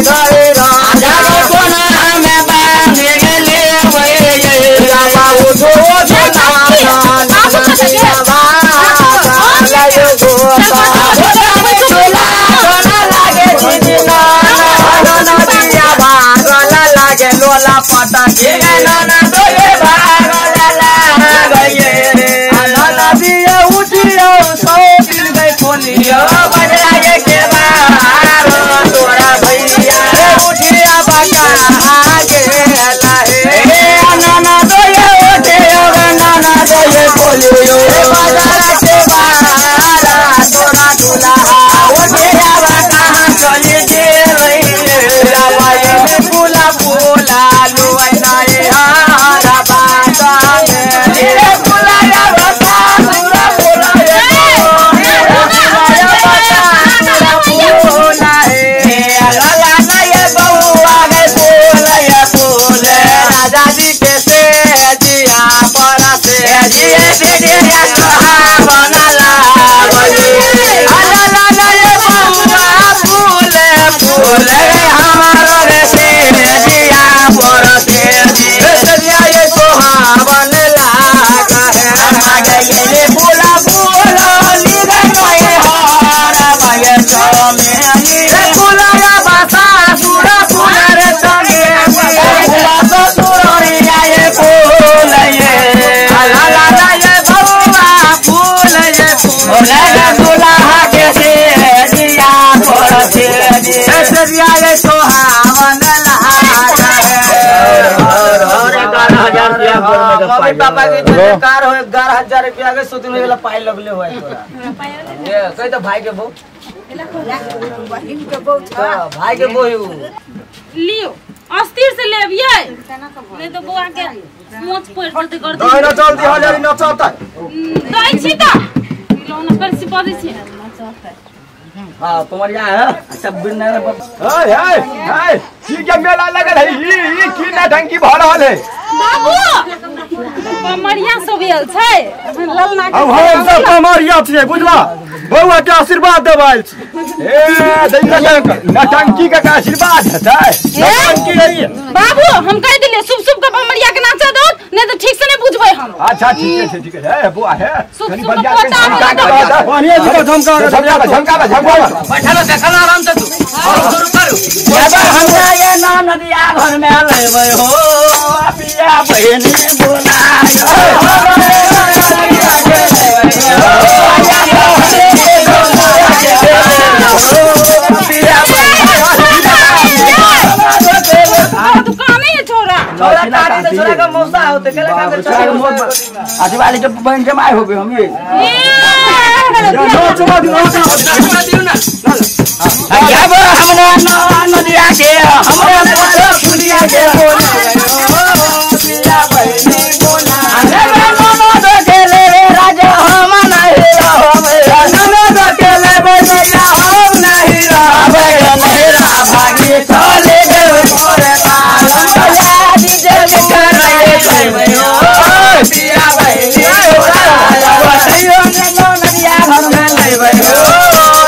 गए राजा कोना में बांध गेले बाबू तो लोला पता के नाना दोले नाना दिए उठियो सौ दिल गई खोलियो बजरा के बाहर तोरा भैया उठिया बाका आगे लाहे नाना दोले उठियो नाना दोले खोलियो बजरा के बाहर तोरा दूल्हा उठिया बाका चली के फूला फूला लुआई हारा बाता रे फूला या बता पूरा फूला फूला हे लाला ये बउआ के फूल राजा जी के से जिया पर से जिए जिया सुहावना लागले लाला ये बउआ फूल फूल हमारा रे से जिया पर से जिया ये सुहावन लागा है मागे ये फूला फूला लीगा नए हारा मागे चमे रे फूला या बासा सुरा फूला रे चमे फूला तो सुरिया ये फूल ये ला ला ये बउआ फूल ये फूल दूल्हा के से जिया पर से जिया ये सुहावन लागा है मम्मी पापा के कार हो 11,000 रुपया के सुतने वाला पाई लगले हुआ है तोरा ये कह तो भाई के बहू बहन के बहू था भाई के बहू लियो अस्थिर से ले अबिए नहीं तो बुआ के मोच पर करते कर दे ना चलती हजारी न चलता दई छी त लोन पर सिपाही छी हां कुमारिया है अच्छा बिना हाय ठीक है मेला लगल है ई की ना ढंगी भ रहल है बाबू कमरिया सब आयल छै ललना के अब हम सब कमरिया छियै बुझला बउआ के आशीर्वाद देबाइल छी ए नटंकी का आशीर्वाद है नटंकी नहीं है बाबू हम कह दिले शुभ शुभ का कमरिया के नाचा दो नहीं तो ठीक से नहीं बुझबै हम अच्छा ठीक है बुआ है कनी बढ़िया के पानी झमका बैठा लो देखला आराम से तू शुरू करू हमरा ये ना नदिया घर में लेबै हो पिया बहनी बोलायो छोरा का मौसा होते केला का आदिवाली जब बहन जमाई हो गए हम ये चुमा दियो ना अब हमरा नदिया के हमरा फुलिया के बोला पिया बहनी बोला अरे ननो दो केले राजा हम नहीं रहबे ननो दो केले बजैया हम नहीं रहबे मेरा भागी चले गए मोरे पाला डीजे मिठा रे कहबे ओ पिया बहनी बोला बतैयो ननो नदिया घर में लेबै ओ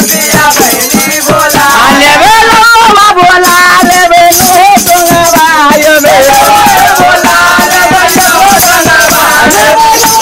पिया बहनी बोला लेबे लो मा बोला लेबे लो तोंगवा यो बेला बोला लेबे लो तोंगवा लेबे लो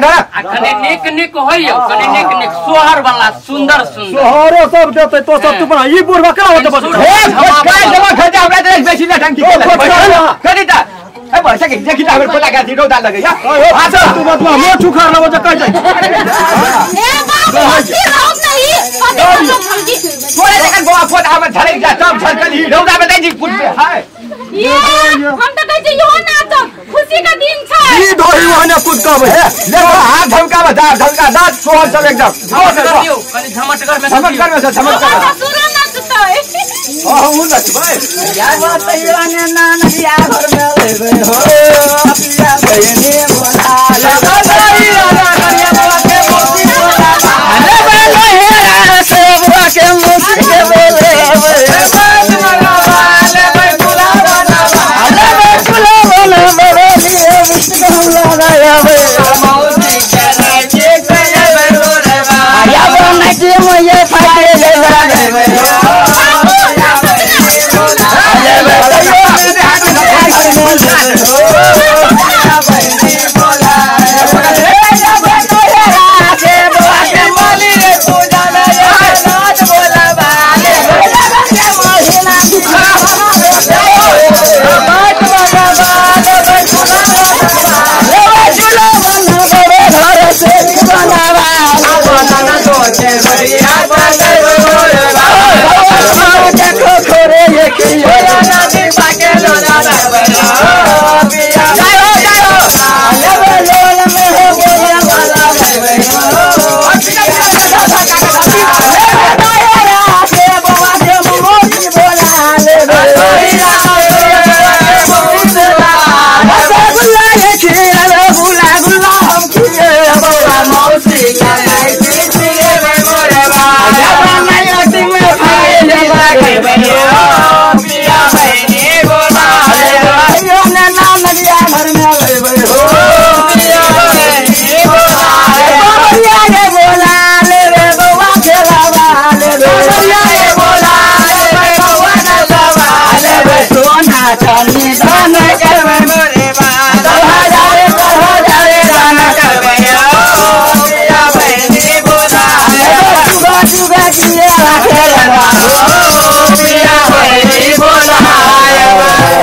निक होइयो कने निक सोहर वाला सुंदर सोहरो सब देते तो सब तू बना ई बुढ़वा करा होते बस जमा खर्चा हमरा दे बेसी ना ढंग की करी ता ए भन्छ कि देखि त हाम्रो कोला गाडी रौदा लगे या आज तू बतमा म चुखार न बज कहि ए बाबू अस्थिर रहो नहीं थोड़ा जगह गोवा फोट आमा झरे जा सब झरकली रौदा में दे पुट पे हाय ये हम तो कहते यो ना तो खुशी का दिन छ ई दोही वहने कुद कब है ले हाथ धमका बजा धमका दांत सोहर सब एकदम आओ करियो कनी झमटकर में झमटकर सुनो ना तो उ न भाई या बात ने ना नदिया घर में लेबे हो पिया बहनी बोला लगा करिया बुआ के मोती बोला अरे बोलो हे से बुआ के मोती के बोले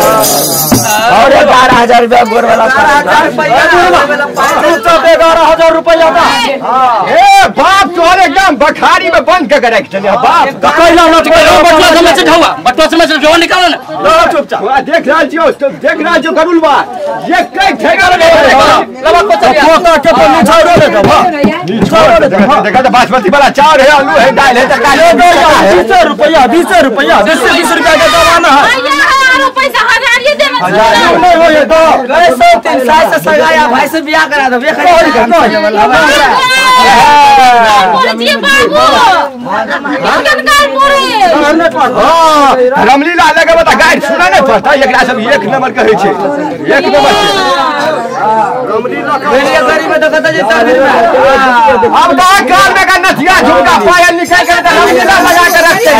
अरे 12,000 रुपया गोर वाला 11,000 रुपया का ए बाप तो एकदम बखारी में बंद के करे चले बाप कहला न बटवा समझ से ढवा बटवा समझ से जवान निकालो ना चुपचाप देख रहा छियो गरुल बा ये कई ठेका लगे लबा को चलिया के तो निछाड़ो ले दबा देखा तो बासमती वाला चावल है आलू है दाल है तरकारी 20 रुपया 20 रुपया 20 रुपया का जमाना है पैसा हजार ये देना हजार नहीं हो ये तो 3 साल से सगाया भाई से बियाह करा दो रामलीला लगे बता गाइड सुना नहीं पड़ता एकरा सब एक नंबर कहे छे एक नंबर मेरी गरी में तो कत जेता अब बा कान में का नथिया झुमका पायल निकाल के रामलीला लगा के रखते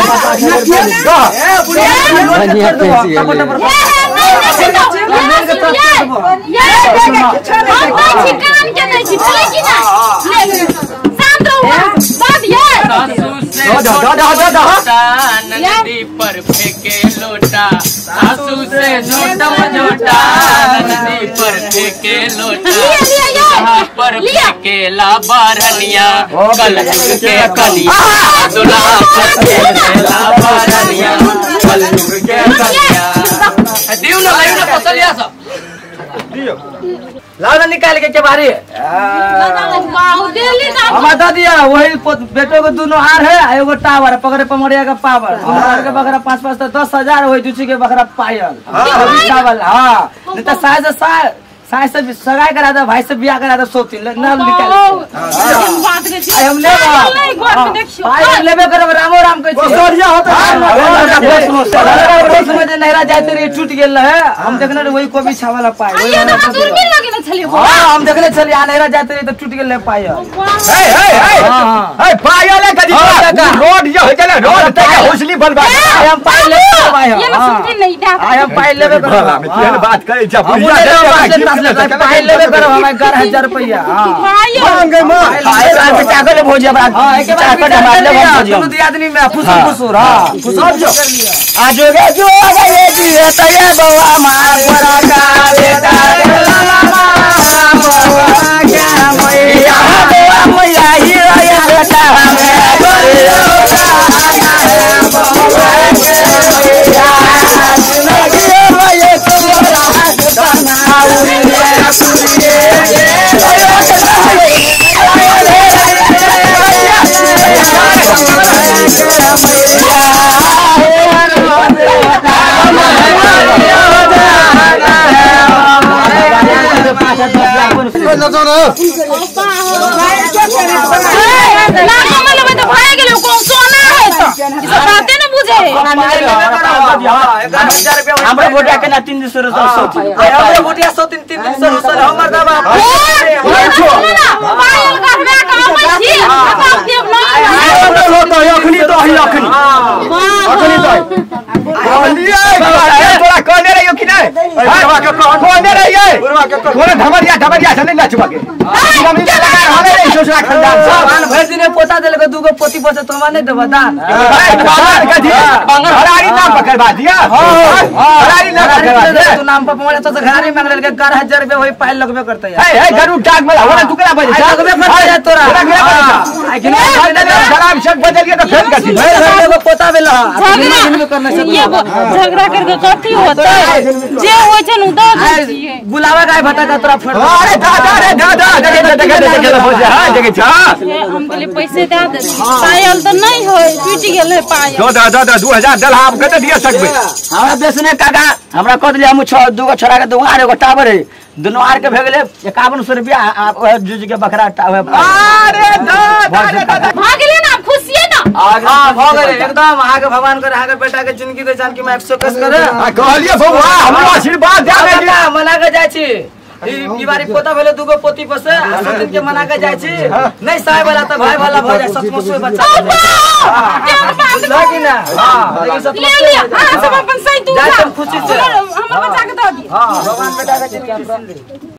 नदी पर फेंके लोटा सासू से झोटा झोटा नदी पर फेंके लोटा पर फेंके ला बारनिया कल के कलिया दुल्हा पर फेंके ला बारनिया कल के कलिया दियो ना लाइव ना पसलिया सब दियो लाल निकाल के बारी हमारा दादिया वही बेटो को दोनों हार है एगो टावर पकड़े पमड़िया का पावर के बकरा 5-5 तो 10,000 हो दूसरी के बकरा पायल चावल हाँ नहीं तो साय से सगाई करा दो भाई से बियाह करा दो 100-3 नाम निकाल हम लेबे करब रामो राम कहै छी सोरिया होत समझ नहरा जाते रे टूट गेल है हम देखना वही कोबी छावाला पाए देखलियो हम देखले चल अनेरा जाते रही तो टूट गेल पाया पायल है कदी रोड जो है ना रोड तक हौसली बनवा हम पाई ले ये ना सुनती नहीं दा हम पाई लेबे करो ये बात करे जब पाई लेबे करो हम 11000 रुपया भाई मांगे मां पाई बेटा को ले भोज हां एक बार हमारे ले भोज दोनों आदमी में फुसुर फुसुर हां फुसुर जो आज जो ये दिए तया बवा मार परा का बेटा बवा क्या मैया बवा मैया ही रे बेटा हमें बवा हमरा बोटिया के ना 300 रुपया हमरा बोटिया 300 रुपया हमर दबा मोबाइल करबे का हम छी हम देव नहीं अखनी तो ही अखनी तोरा कहने रहियो कि नहीं कहने रहिए तोरा ढमरिया से नहीं नचबा के सोचला खानदान सामान भर दिन पोता देले के दूगो पोती बचे तो हम नहीं देबा दान हरारी नाम पकड़वा दिया हरारी नाम पकड़वा दिया तू नाम पर पवाले तो घरारी मांग ले के 11000 रुपया वही पाई लगबे करते है है गरुड़ टाक में होना दुकरा बजे लगबे करते है तोरा खराब शक बदल गया तो फेल कर दी एगो पोता बेला करना से ये झगड़ा करके कथी होता है जे होय छै नु दो दिए बुलावा गाय भटा का तोरा फड़ अरे दादा जगह हो जा जगह जा हम के लिए पैसे दे दे पायल तो नहीं होय टूट गेल है पायल दादा 2000 दल आप कते दिए सकबे हमरा बेसने काका हमरा कह दिया हम दूगो छोरा के दुआर एगो टावर है दोनों आर के भेगले 5100 रुपया जुज के बकरा टावर अरे दादा भाग ले ना खुशी है ना हां भ गेले एकदम आगे भगवान करे आगे बेटा के जिंदगी दे जान कि मैं 100 कस करे कहलिए बउआ हमरो आशीर्वाद दे दे मना के जाय छी ई बारी पोता भेले दूगो पोती पर से 100 दिन के मना के जाय छी नहीं साय वाला त भाई वाला भ जाय सचमुच में बच्चा लेकिन हां लेकिन सचमुच ले हां सब अपन सही तू जा खुशी से हमर बच्चा के दे दी हां भगवान बेटा के जिंदगी